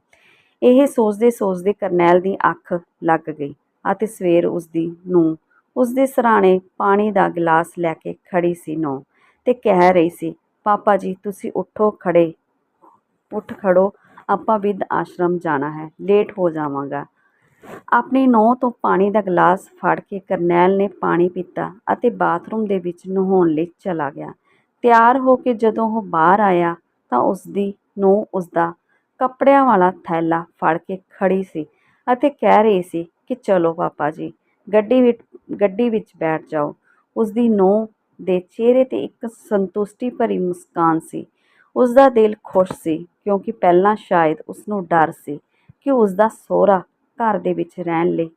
ਇਹ ਸੋਚਦੇ ਸੋਚਦੇ ਕਰਨੈਲ ਦੀ ਅੱਖ ਲੱਗ ਗਈ ਅਤੇ ਸਵੇਰ ਉਸਦੀ ਨੂੰਹ ਉਸਦੇ ਸਿਰਹਾਣੇ ਪਾਣੀ ਦਾ ਗਿਲਾਸ ਲੈ ਕੇ ਖੜੀ ਸੀ ਨੂੰਹ ਤੇ ਕਹਿ ਰਹੀ ਸੀ, ਪਾਪਾ ਜੀ, ਤੁਸੀਂ ਉੱਠ ਖੜੋ, ਆਪਾਂ ਬਿਰਧ ਆਸ਼ਰਮ ਜਾਣਾ ਹੈ, ਲੇਟ ਹੋ ਜਾਵਾਂਗਾ। ਆਪਣੀ ਨੂੰਹ ਤੋਂ ਪਾਣੀ ਦਾ ਗਲਾਸ ਫੜ ਕੇ ਕਰਨੈਲ ਨੇ ਪਾਣੀ ਪੀਤਾ ਅਤੇ ਬਾਥਰੂਮ ਦੇ ਵਿੱਚ ਨਹਾਉਣ ਲਈ ਚਲਾ ਗਿਆ। ਤਿਆਰ ਹੋ ਕੇ ਜਦੋਂ ਉਹ ਬਾਹਰ ਆਇਆ ਤਾਂ ਉਸਦੀ ਨੂੰਹ ਉਸਦਾ ਕੱਪੜਿਆਂ ਵਾਲਾ ਥੈਲਾ ਫੜ ਕੇ ਖੜੀ ਸੀ ਅਤੇ ਕਹਿ ਰਹੀ ਸੀ ਕਿ ਚਲੋ ਪਾਪਾ ਜੀ, ਗੱਡੀ ਵਿੱਚ ਬੈਠ ਜਾਓ। ਉਸਦੀ ਨੂੰਹ ਦੇ ਚਿਹਰੇ 'ਤੇ ਇੱਕ ਸੰਤੁਸ਼ਟੀ ਭਰੀ ਮੁਸਕਾਨ ਸੀ। ਉਸਦਾ ਦਿਲ ਖੁਸ਼ ਸੀ ਕਿਉਂਕਿ ਪਹਿਲਾਂ ਸ਼ਾਇਦ ਉਸਨੂੰ ਡਰ ਸੀ ਕਿ ਉਸਦਾ ਸਹੁਰਾ ਘਰ ਦੇ ਵਿੱਚ ਰਹਿਣ ਲਈ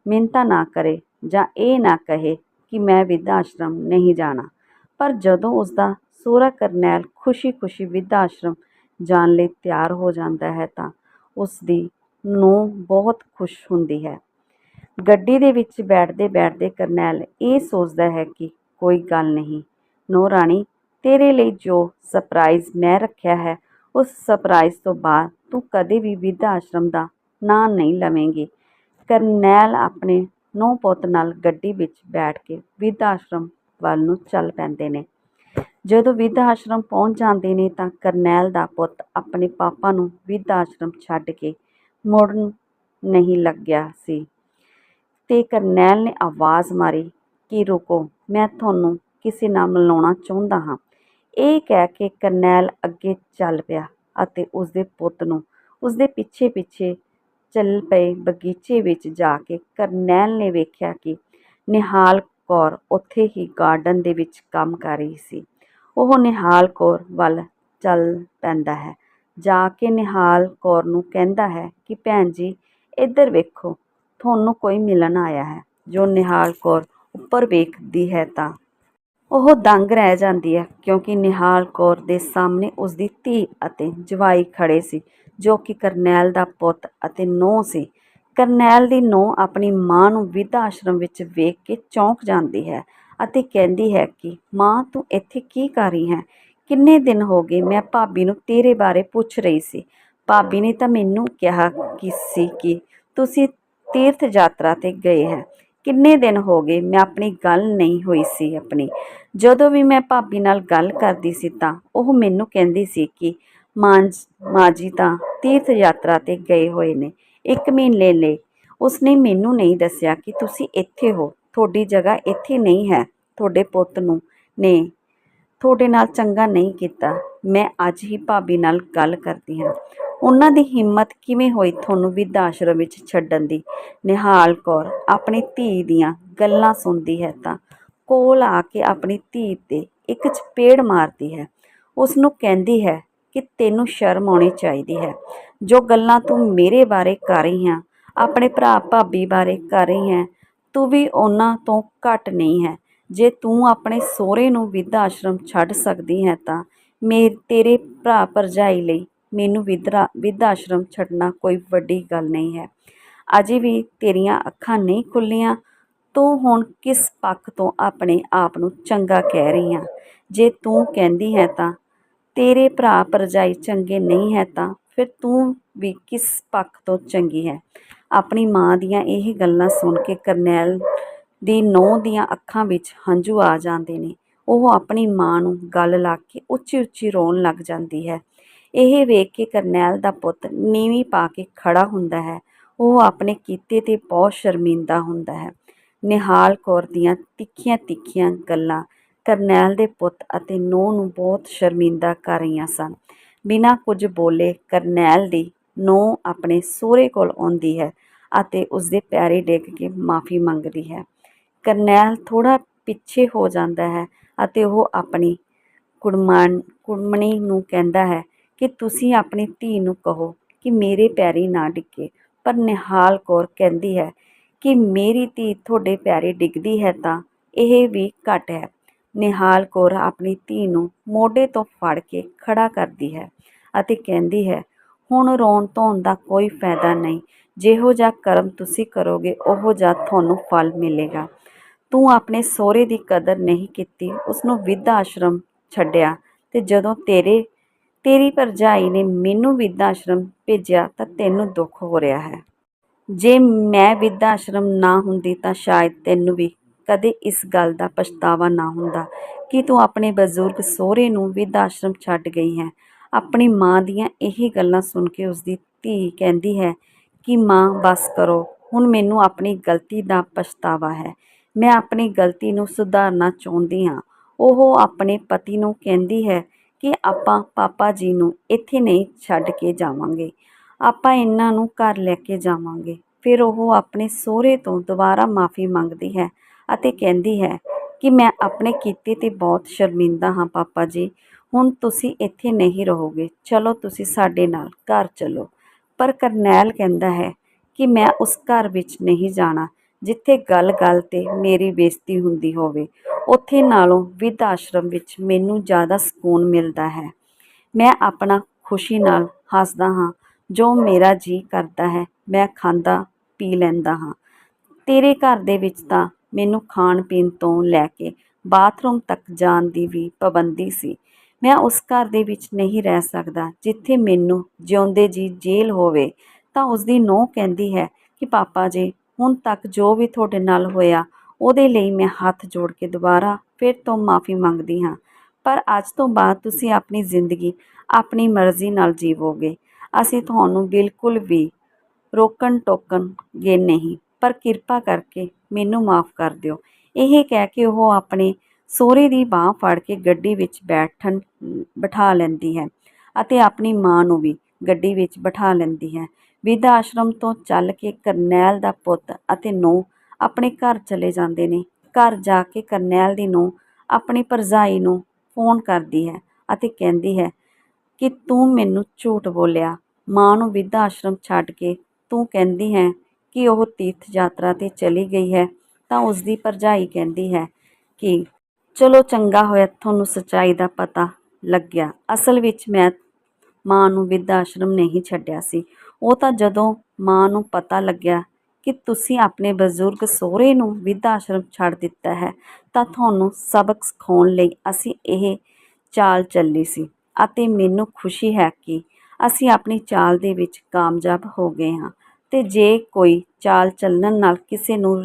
ਮਿੰਨਤਾਂ ਨਾ ਕਰੇ ਜਾਂ ਇਹ ਨਾ ਕਹੇ ਕਿ ਮੈਂ ਬਿਰਧ ਆਸ਼ਰਮ ਨਹੀਂ ਜਾਣਾ। ਪਰ ਜਦੋਂ ਉਸਦਾ ਸਹੁਰਾ ਕਰਨੈਲ ਖੁਸ਼ੀ-ਖੁਸ਼ੀ ਬਿਰਧ ਆਸ਼ਰਮ ਜਾਣ ਲਈ ਤਿਆਰ ਹੋ ਜਾਂਦਾ ਹੈ ਤਾਂ ਉਸਦੀ ਨੂੰਹ ਬਹੁਤ ਖੁਸ਼ ਹੁੰਦੀ ਹੈ। ਗੱਡੀ ਦੇ ਵਿੱਚ ਬੈਠਦੇ ਕਰਨੈਲ ਇਹ ਸੋਚਦਾ ਹੈ ਕਿ ਕੋਈ ਗੱਲ ਨਹੀਂ ਨੂੰਹ ਰਾਣੀ, ਤੇਰੇ ਲਈ ਜੋ ਸਰਪ੍ਰਾਈਜ਼ ਮੈਂ ਰੱਖਿਆ ਹੈ, ਉਸ ਸਰਪ੍ਰਾਈਜ਼ ਤੋਂ ਬਾਅਦ ਤੂੰ ਕਦੇ ਵੀ ਬਿਰਧ ਆਸ਼ਰਮ ਦਾ ਨਾਂ ਨਹੀਂ ਲਵੇਂਗੀ। ਕਰਨੈਲ ਆਪਣੇ ਨੂੰਹ ਪੁੱਤ ਨਾਲ ਗੱਡੀ ਵਿੱਚ ਬੈਠ ਕੇ ਬਿਰਧ ਆਸ਼ਰਮ ਵੱਲ ਨੂੰ ਚੱਲ ਪੈਂਦੇ ਨੇ। ਜਦੋਂ ਬਿਰਧ ਆਸ਼ਰਮ ਪਹੁੰਚ ਜਾਂਦੇ ਨੇ ਤਾਂ ਕਰਨੈਲ ਦਾ ਪੁੱਤ ਆਪਣੇ ਪਾਪਾ ਨੂੰ ਬਿਰਧ ਆਸ਼ਰਮ ਛੱਡ ਕੇ ਮੁੜਨ ਨਹੀਂ ਲੱਗਿਆ ਸੀ ਤੇ ਕਰਨੈਲ ਨੇ ਆਵਾਜ਼ ਮਾਰੀ ਕਿ ਰੁਕੋ, ਮੈਂ ਤੁਹਾਨੂੰ ਕਿਸੇ ਨਾਲ ਮਿਲਾਉਣਾ ਚਾਹੁੰਦਾ ਹਾਂ। ਇਹ ਕਹਿ ਕੇ ਕਰਨੈਲ ਅੱਗੇ ਚੱਲ ਪਿਆ ਅਤੇ ਉਸਦੇ ਪੁੱਤ ਨੂੰ ਉਸਦੇ ਪਿੱਛੇ ਪਿੱਛੇ ਚੱਲ ਪਏ। ਬਗੀਚੇ ਵਿੱਚ ਜਾ ਕੇ ਕਰਨੈਲ ਨੇ ਵੇਖਿਆ ਕਿ ਨਿਹਾਲ ਕੌਰ ਉੱਥੇ ਹੀ ਗਾਰਡਨ ਦੇ ਵਿੱਚ ਕੰਮ ਕਰ ਰਹੀ ਸੀ। ਉਹ ਨਿਹਾਲ ਕੌਰ ਵੱਲ ਚੱਲ ਪੈਂਦਾ ਹੈ। ਜਾ ਕੇ ਨਿਹਾਲ ਕੌਰ ਨੂੰ ਕਹਿੰਦਾ ਹੈ ਕਿ ਭੈਣ ਜੀ, ਇੱਧਰ ਵੇਖੋ, ਤੁਹਾਨੂੰ ਕੋਈ ਮਿਲਣ ਆਇਆ ਹੈ। ਜੋ ਨਿਹਾਲ ਕੌਰ ਉੱਪਰ ਵੇਖਦੀ ਹੈ ਤਾਂ ਉਹ ਦੰਗ ਰਹਿ ਜਾਂਦੀ ਹੈ, ਕਿਉਂਕਿ ਨਿਹਾਲ ਕੌਰ ਦੇ ਸਾਹਮਣੇ ਉਸਦੀ ਧੀ ਅਤੇ ਜਵਾਈ ਖੜ੍ਹੇ ਸੀ, ਜੋ ਕਿ ਕਰਨੈਲ ਦਾ ਪੁੱਤ ਅਤੇ ਨੂੰਹ ਸੀ। ਕਰਨੈਲ ਦੀ ਨੂੰਹ ਆਪਣੀ ਮਾਂ ਨੂੰ ਬਿਰਧ ਆਸ਼ਰਮ ਵਿੱਚ ਵੇਖ ਕੇ ਚੌਂਕ ਜਾਂਦੀ ਹੈ ਅਤੇ ਕਹਿੰਦੀ ਹੈ ਕਿ ਮਾਂ, ਤੂੰ ਇੱਥੇ ਕੀ ਕਰ ਰਹੀ ਹੈ? ਕਿੰਨੇ ਦਿਨ ਹੋ ਗਏ ਮੈਂ ਭਾਬੀ ਨੂੰ ਤੇਰੇ ਬਾਰੇ ਪੁੱਛ ਰਹੀ ਸੀ। ਭਾਬੀ ਨੇ ਤਾਂ ਮੈਨੂੰ ਕਿਹਾ ਸੀ ਕਿ ਤੁਸੀਂ ਤੀਰਥ ਯਾਤਰਾ 'ਤੇ ਗਏ ਹੈ। ਕਿੰਨੇ ਦਿਨ ਹੋ ਗਏ ਮੈਂ ਆਪਣੀ ਗੱਲ ਨਹੀਂ ਹੋਈ ਸੀ ਆਪਣੀ। ਜਦੋਂ ਵੀ ਮੈਂ ਭਾਬੀ ਨਾਲ ਗੱਲ ਕਰਦੀ ਸੀ ਤਾਂ ਉਹ ਮੈਨੂੰ ਕਹਿੰਦੀ ਸੀ ਕਿ ਮਾਂ ਜੀ ਤਾਂ ਤੀਰਥ ਯਾਤਰਾ 'ਤੇ ਗਏ ਹੋਏ ਨੇ 1 ਮਹੀਨੇ ਲਈ। ਉਸਨੇ ਮੈਨੂੰ ਨਹੀਂ ਦੱਸਿਆ ਕਿ ਤੁਸੀਂ ਇੱਥੇ ਹੋ। ਤੁਹਾਡੀ ਜਗ੍ਹਾ ਇੱਥੇ ਨਹੀਂ ਹੈ। ਤੁਹਾਡੇ ਪੁੱਤ ਨੇ ਤੁਹਾਡੇ ਨਾਲ ਚੰਗਾ ਨਹੀਂ ਕੀਤਾ। ਮੈਂ ਅੱਜ ਹੀ ਭਾਬੀ ਨਾਲ ਗੱਲ ਕਰਦੀ ਹਾਂ। ਉਹਨਾਂ ਦੀ ਹਿੰਮਤ ਕਿਵੇਂ ਹੋਈ ਤੁਹਾਨੂੰ ਬਿਰਧ ਆਸ਼ਰਮ ਵਿੱਚ ਛੱਡਣ ਦੀ? ਨਿਹਾਲ ਕੌਰ ਆਪਣੀ ਧੀ ਦੀਆਂ ਗੱਲਾਂ ਸੁਣਦੀ ਹੈ ਤਾਂ ਕੋਲ ਆ ਕੇ ਆਪਣੀ ਧੀ 'ਤੇ ਇੱਕ ਚਪੇੜ ਮਾਰਦੀ ਹੈ। ਉਸਨੂੰ ਕਹਿੰਦੀ ਹੈ ਕਿ ਤੈਨੂੰ ਸ਼ਰਮ ਆਉਣੀ ਚਾਹੀਦੀ ਹੈ। ਜੋ ਗੱਲਾਂ ਤੂੰ ਮੇਰੇ ਬਾਰੇ ਕਰ ਰਹੀ ਹੈ, ਆਪਣੇ ਭਰਾ ਭਾਬੀ ਬਾਰੇ ਕਰ ਰਹੀ ਹੈ, ਤੂੰ ਵੀ ਉਹਨਾਂ ਤੋਂ ਘੱਟ ਨਹੀਂ ਹੈ। ਜੇ ਤੂੰ ਆਪਣੇ ਸਹੁਰੇ ਨੂੰ ਬਿਰਧ ਆਸ਼ਰਮ ਛੱਡ ਸਕਦੀ ਹੈ ਤਾਂ ਤੇਰੇ ਭਰਾ ਭਰਜਾਈ ਲਈ ਮੈਨੂੰ ਬਿਰਧ ਆਸ਼ਰਮ ਛੱਡਣਾ ਕੋਈ ਵੱਡੀ ਗੱਲ ਨਹੀਂ ਹੈ। ਅਜੇ ਵੀ ਤੇਰੀਆਂ ਅੱਖਾਂ ਨਹੀਂ ਖੁੱਲ੍ਹੀਆਂ। ਤੂੰ ਹੁਣ ਕਿਸ ਪੱਖ ਤੋਂ ਆਪਣੇ ਆਪ ਨੂੰ ਚੰਗਾ ਕਹਿ ਰਹੀ ਹੈ? ਜੇ ਤੂੰ ਕਹਿੰਦੀ ਹੈ ਤਾਂ ਤੇਰੇ ਭਰਾ ਭਰਜਾਈ ਚੰਗੇ ਨਹੀਂ ਹੈ ਤਾਂ ਫਿਰ ਤੂੰ ਵੀ ਕਿਸ ਪੱਖ ਤੋਂ ਚੰਗੀ ਹੈ? ਆਪਣੀ ਮਾਂ ਦੀਆਂ ਇਹ ਗੱਲਾਂ ਸੁਣ ਕੇ ਕਰਨੈਲ ਦੀ ਨੂੰਹ ਦੀਆਂ ਅੱਖਾਂ ਵਿੱਚ ਹੰਝੂ ਆ ਜਾਂਦੇ ਨੇ। ਉਹ ਆਪਣੀ ਮਾਂ ਨੂੰ ਗਲ ਲਾ ਕੇ ਉੱਚੀ ਉੱਚੀ ਰੋਣ ਲੱਗ ਜਾਂਦੀ ਹੈ। ਇਹ ਵੇਖ ਕੇ ਕਰਨੈਲ ਦਾ ਪੁੱਤ ਨੀਵੀਂ ਪਾ ਕੇ ਖੜਾ ਹੁੰਦਾ ਹੈ। ਉਹ ਆਪਣੇ ਕੀਤੇ 'ਤੇ ਬਹੁਤ ਸ਼ਰਮਿੰਦਾ ਹੁੰਦਾ ਹੈ। ਨਿਹਾਲ ਕੌਰ ਦੀਆਂ ਤਿੱਖੀਆਂ ਤਿੱਖੀਆਂ ਗੱਲਾਂ ਕਰਨੈਲ ਦੇ ਪੁੱਤ ਅਤੇ ਨੂੰਹ ਨੂੰ ਬਹੁਤ ਸ਼ਰਮਿੰਦਾ ਕਰ ਰਹੀਆਂ ਸਨ। ਬਿਨਾਂ ਕੁਝ ਬੋਲੇ ਕਰਨੈਲ ਦੀ ਨੂੰਹ ਆਪਣੇ ਸਹੁਰੇ ਕੋਲ ਆਉਂਦੀ ਹੈ ਅਤੇ ਉਸਦੇ ਪੈਰੀਂ ਡਿੱਗ ਕੇ ਮਾਫ਼ੀ ਮੰਗਦੀ ਹੈ। ਕਰਨੈਲ ਥੋੜ੍ਹਾ ਪਿੱਛੇ ਹੋ ਜਾਂਦਾ ਹੈ ਅਤੇ ਉਹ ਆਪਣੀ ਕੁੜਮਣੀ ਨੂੰ ਕਹਿੰਦਾ ਹੈ ਕਿ ਤੁਸੀਂ ਆਪਣੀ ਧੀ ਨੂੰ ਕਹੋ ਕਿ ਮੇਰੇ ਪੈਰੀਂ ਨਾ ਡਿੱਗੇ। ਪਰ ਨਿਹਾਲ ਕੌਰ ਕਹਿੰਦੀ ਹੈ ਕਿ ਮੇਰੀ ਧੀ ਤੁਹਾਡੇ ਪੈਰੀਂ ਡਿੱਗਦੀ ਹੈ ਤਾਂ ਇਹ ਵੀ ਘੱਟ ਹੈ। ਨਿਹਾਲ ਕੌਰ ਆਪਣੀ ਧੀ ਨੂੰ ਮੋਢੇ ਤੋਂ ਫੜ ਕੇ ਖੜਾ ਕਰਦੀ ਹੈ ਅਤੇ ਕਹਿੰਦੀ ਹੈ, ਹੁਣ ਰੋਣ ਧੋਣ ਦਾ ਕੋਈ ਫਾਇਦਾ ਨਹੀਂ। ਜਿਹੋ ਜਿਹਾ ਕਰਮ ਤੁਸੀਂ ਕਰੋਗੇ ਉਹੋ ਜਿਹਾ ਤੁਹਾਨੂੰ ਫਲ ਮਿਲੇਗਾ। ਤੂੰ ਆਪਣੇ ਸਹੁਰੇ ਦੀ ਕਦਰ ਨਹੀਂ ਕੀਤੀ, ਉਸਨੂੰ ਬਿਰਧ ਆਸ਼ਰਮ ਛੱਡਿਆ ਅਤੇ ਜਦੋਂ ਤੇਰੀ ਭਰਜਾਈ ਨੇ ਮੈਨੂੰ ਬਿਰਧ ਆਸ਼ਰਮ ਭੇਜਿਆ ਤਾਂ ਤੈਨੂੰ ਦੁੱਖ ਹੋ ਰਿਹਾ ਹੈ। ਜੇ ਮੈਂ ਬਿਰਧ ਆਸ਼ਰਮ ਨਾ ਹੁੰਦੀ ਤਾਂ ਸ਼ਾਇਦ ਤੈਨੂੰ ਵੀ ਕਦੇ ਇਸ ਗੱਲ ਦਾ ਪਛਤਾਵਾ ਨਾ ਹੁੰਦਾ ਕਿ ਤੂੰ ਆਪਣੇ ਬਜ਼ੁਰਗ ਸਹੁਰੇ ਨੂੰ ਬਿਰਧ ਆਸ਼ਰਮ ਛੱਡ ਗਈ ਹੈ। ਆਪਣੀ ਮਾਂ ਦੀਆਂ ਇਹ ਗੱਲਾਂ ਸੁਣ ਕੇ ਉਸਦੀ ਧੀ ਕਹਿੰਦੀ ਹੈ ਕਿ ਮਾਂ ਬਸ ਕਰੋ, ਹੁਣ ਮੈਨੂੰ ਆਪਣੀ ਗਲਤੀ ਦਾ ਪਛਤਾਵਾ ਹੈ। ਮੈਂ ਆਪਣੀ ਗਲਤੀ ਨੂੰ ਸੁਧਾਰਨਾ ਚਾਹੁੰਦੀ ਹਾਂ। ਉਹ ਆਪਣੇ ਪਤੀ ਨੂੰ ਕਹਿੰਦੀ ਹੈ ਕਿ ਆਪਾਂ ਪਾਪਾ ਜੀ ਨੂੰ ਇੱਥੇ ਨਹੀਂ ਛੱਡ ਕੇ ਜਾਵਾਂਗੇ, ਆਪਾਂ ਇਹਨਾਂ ਨੂੰ ਘਰ ਲੈ ਕੇ ਜਾਵਾਂਗੇ। ਫਿਰ ਉਹ ਆਪਣੇ ਸਹੁਰੇ ਤੋਂ ਦੁਬਾਰਾ ਮਾਫ਼ੀ ਮੰਗਦੀ ਹੈ ਅਤੇ ਕਹਿੰਦੀ ਹੈ ਕਿ ਮੈਂ ਆਪਣੇ ਕੀਤੇ 'ਤੇ ਬਹੁਤ ਸ਼ਰਮਿੰਦਾ ਹਾਂ ਪਾਪਾ ਜੀ, ਹੁਣ ਤੁਸੀਂ ਇੱਥੇ ਨਹੀਂ ਰਹੋਗੇ, ਚਲੋ ਤੁਸੀਂ ਸਾਡੇ ਨਾਲ ਘਰ ਚੱਲੋ। ਪਰ ਕਰਨੈਲ ਕਹਿੰਦਾ ਹੈ ਕਿ ਮੈਂ ਉਸ ਘਰ ਵਿੱਚ ਨਹੀਂ ਜਾਣਾ ਜਿੱਥੇ ਗੱਲ-ਗੱਲ 'ਤੇ ਮੇਰੀ ਬੇਇੱਜ਼ਤੀ ਹੁੰਦੀ ਹੋਵੇ। ਉੱਥੇ ਨਾਲੋਂ ਬਿਰਧ ਆਸ਼ਰਮ ਵਿੱਚ ਮੈਨੂੰ ਜ਼ਿਆਦਾ ਸਕੂਨ ਮਿਲਦਾ ਹੈ। ਮੈਂ ਆਪਣਾ ਖੁਸ਼ੀ ਨਾਲ ਹੱਸਦਾ ਹਾਂ, ਜੋ ਮੇਰਾ ਜੀਅ ਕਰਦਾ ਹੈ ਮੈਂ ਖਾਂਦਾ ਪੀ ਲੈਂਦਾ ਹਾਂ। ਤੇਰੇ ਘਰ ਦੇ ਵਿੱਚ ਤਾਂ ਮੈਨੂੰ ਖਾਣ ਪੀਣ ਤੋਂ ਲੈ ਕੇ ਬਾਥਰੂਮ ਤੱਕ ਜਾਣ ਦੀ ਵੀ ਪਾਬੰਦੀ ਸੀ। ਮੈਂ ਉਸ ਘਰ ਦੇ ਵਿੱਚ ਨਹੀਂ ਰਹਿ ਸਕਦਾ ਜਿੱਥੇ ਮੈਨੂੰ ਜਿਉਂਦੇ ਜੀ ਜੇਲ੍ਹ ਹੋਵੇ। ਤਾਂ ਉਸਦੀ ਨੂੰਹ ਕਹਿੰਦੀ ਹੈ ਕਿ ਪਾਪਾ ਜੀ, ਹੁਣ ਤੱਕ ਜੋ ਵੀ ਤੁਹਾਡੇ ਨਾਲ ਹੋਇਆ ਉਹਦੇ ਲਈ ਮੈਂ ਹੱਥ ਜੋੜ ਕੇ ਦੁਬਾਰਾ ਫਿਰ ਤੋਂ ਮਾਫ਼ੀ ਮੰਗਦੀ ਹਾਂ। ਪਰ ਅੱਜ ਤੋਂ ਬਾਅਦ ਤੁਸੀਂ ਆਪਣੀ ਜ਼ਿੰਦਗੀ ਆਪਣੀ ਮਰਜ਼ੀ ਨਾਲ ਜੀਵੋਗੇ। ਅਸੀਂ ਤੁਹਾਨੂੰ ਬਿਲਕੁਲ ਵੀ ਰੋਕਣ ਟੋਕਣਗੇ ਨਹੀਂ। ਪਰ ਕਿਰਪਾ ਕਰਕੇ ਮੈਨੂੰ ਮਾਫ਼ ਕਰ ਦਿਓ। ਇਹ ਕਹਿ ਕੇ ਉਹ ਆਪਣੇ ਸਹੁਰੇ ਦੀ ਬਾਂਹ ਫੜ ਕੇ ਗੱਡੀ ਵਿੱਚ ਬਿਠਾ ਲੈਂਦੀ ਹੈ ਅਤੇ ਆਪਣੀ ਮਾਂ ਨੂੰ ਵੀ ਗੱਡੀ ਵਿੱਚ ਬਿਠਾ ਲੈਂਦੀ ਹੈ। ਬਿਰਧ ਆਸ਼ਰਮ ਤੋਂ ਚੱਲ ਕੇ ਕਰਨੈਲ ਦਾ ਪੁੱਤ ਅਤੇ ਨੂੰਹ ਆਪਣੇ ਘਰ ਚਲੇ ਜਾਂਦੇ ਨੇ। ਘਰ ਜਾ ਕੇ ਕਰਨੈਲ ਦੀ ਨੂੰਹ ਆਪਣੀ ਭਰਜਾਈ ਨੂੰ ਫੋਨ ਕਰਦੀ ਹੈ ਅਤੇ ਕਹਿੰਦੀ ਹੈ ਕਿ ਤੂੰ ਮੈਨੂੰ ਝੂਠ ਬੋਲਿਆ। ਮਾਂ ਨੂੰ ਬਿਰਧ ਆਸ਼ਰਮ ਛੱਡ ਕੇ ਤੂੰ ਕਹਿੰਦੀ ਹੈ ਕਿ ਉਹ ਤੀਰਥ ਯਾਤਰਾ 'ਤੇ ਚਲੀ ਗਈ ਹੈ। ਤਾਂ ਉਸਦੀ ਭਰਜਾਈ ਕਹਿੰਦੀ ਹੈ ਕਿ ਚਲੋ ਚੰਗਾ ਹੋਇਆ ਤੁਹਾਨੂੰ ਸੱਚਾਈ ਦਾ ਪਤਾ ਲੱਗਿਆ। ਅਸਲ ਵਿੱਚ ਮੈਂ ਮਾਂ ਨੂੰ ਬਿਰਧ ਆਸ਼ਰਮ ਨਹੀਂ ਛੱਡਿਆ ਸੀ। ਉਹ ਤਾਂ ਜਦੋਂ ਮਾਂ ਨੂੰ ਪਤਾ ਲੱਗਿਆ ਕਿ ਤੁਸੀਂ ਆਪਣੇ ਬਜ਼ੁਰਗ ਸਹੁਰੇ ਨੂੰ ਬਿਰਧ ਆਸ਼ਰਮ ਛੱਡ ਦਿੱਤਾ ਹੈ ਤਾਂ ਤੁਹਾਨੂੰ ਸਬਕ ਸਿਖਾਉਣ ਲਈ ਅਸੀਂ ਇਹ ਚਾਲ ਚੱਲੀ ਸੀ ਅਤੇ ਮੈਨੂੰ ਖੁਸ਼ੀ ਹੈ ਕਿ ਅਸੀਂ ਆਪਣੀ ਚਾਲ ਦੇ ਵਿੱਚ ਕਾਮਯਾਬ ਹੋ ਗਏ ਹਾਂ। ਅਤੇ ਜੇ ਕੋਈ ਚਾਲ ਚੱਲਣ ਨਾਲ ਕਿਸੇ ਨੂੰ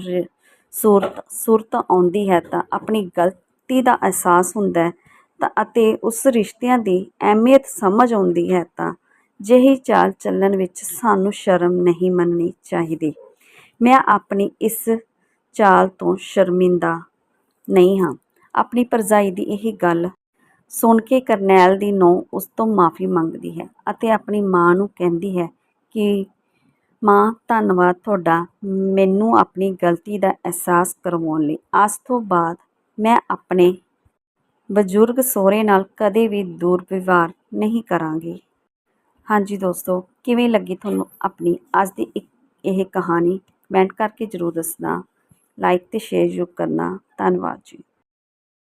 ਸੁਰਤ ਆਉਂਦੀ ਹੈ ਤਾਂ ਆਪਣੀ ਗਲਤੀ ਦਾ ਅਹਿਸਾਸ ਹੁੰਦਾ ਹੈ ਅਤੇ ਉਸ ਰਿਸ਼ਤਿਆਂ ਦੀ ਅਹਿਮੀਅਤ ਸਮਝ ਆਉਂਦੀ ਹੈ ਤਾਂ ਜਿਹੀ ਚਾਲ ਚੱਲਣ ਵਿੱਚ ਸਾਨੂੰ ਸ਼ਰਮ ਨਹੀਂ ਮੰਨਣੀ ਚਾਹੀਦੀ। ਮੈਂ ਆਪਣੀ ਇਸ ਚਾਲ ਤੋਂ ਸ਼ਰਮਿੰਦਾ ਨਹੀਂ ਹਾਂ। ਆਪਣੀ ਭਰਜਾਈ ਦੀ ਇਹ ਗੱਲ ਸੁਣ ਕੇ ਕਰਨੈਲ ਦੀ ਨੂੰਹ ਉਸ ਤੋਂ ਮਾਫ਼ੀ ਮੰਗਦੀ ਹੈ ਅਤੇ ਆਪਣੀ ਮਾਂ ਨੂੰ ਕਹਿੰਦੀ ਹੈ ਕਿ ਮਾਂ ਧੰਨਵਾਦ ਤੁਹਾਡਾ ਮੈਨੂੰ ਆਪਣੀ ਗਲਤੀ ਦਾ ਅਹਿਸਾਸ ਕਰਵਾਉਣ ਲਈ। ਅੱਜ ਤੋਂ ਬਾਅਦ ਮੈਂ ਆਪਣੇ ਬਜ਼ੁਰਗ ਸਹੁਰੇ ਨਾਲ ਕਦੇ ਵੀ ਦੁਰਵਿਵਹਾਰ ਨਹੀਂ ਕਰਾਂਗੀ। ਹਾਂਜੀ ਦੋਸਤੋ, ਕਿਵੇਂ ਲੱਗੀ ਤੁਹਾਨੂੰ ਆਪਣੀ ਅੱਜ ਦੀ ਇਹ ਕਹਾਣੀ? ਕਮੈਂਟ ਕਰਕੇ ਜ਼ਰੂਰ ਦੱਸਣਾ। ਲਾਈਕ ਅਤੇ ਸ਼ੇਅਰ ਜ਼ਰੂਰ ਕਰਨਾ। ਧੰਨਵਾਦ ਜੀ।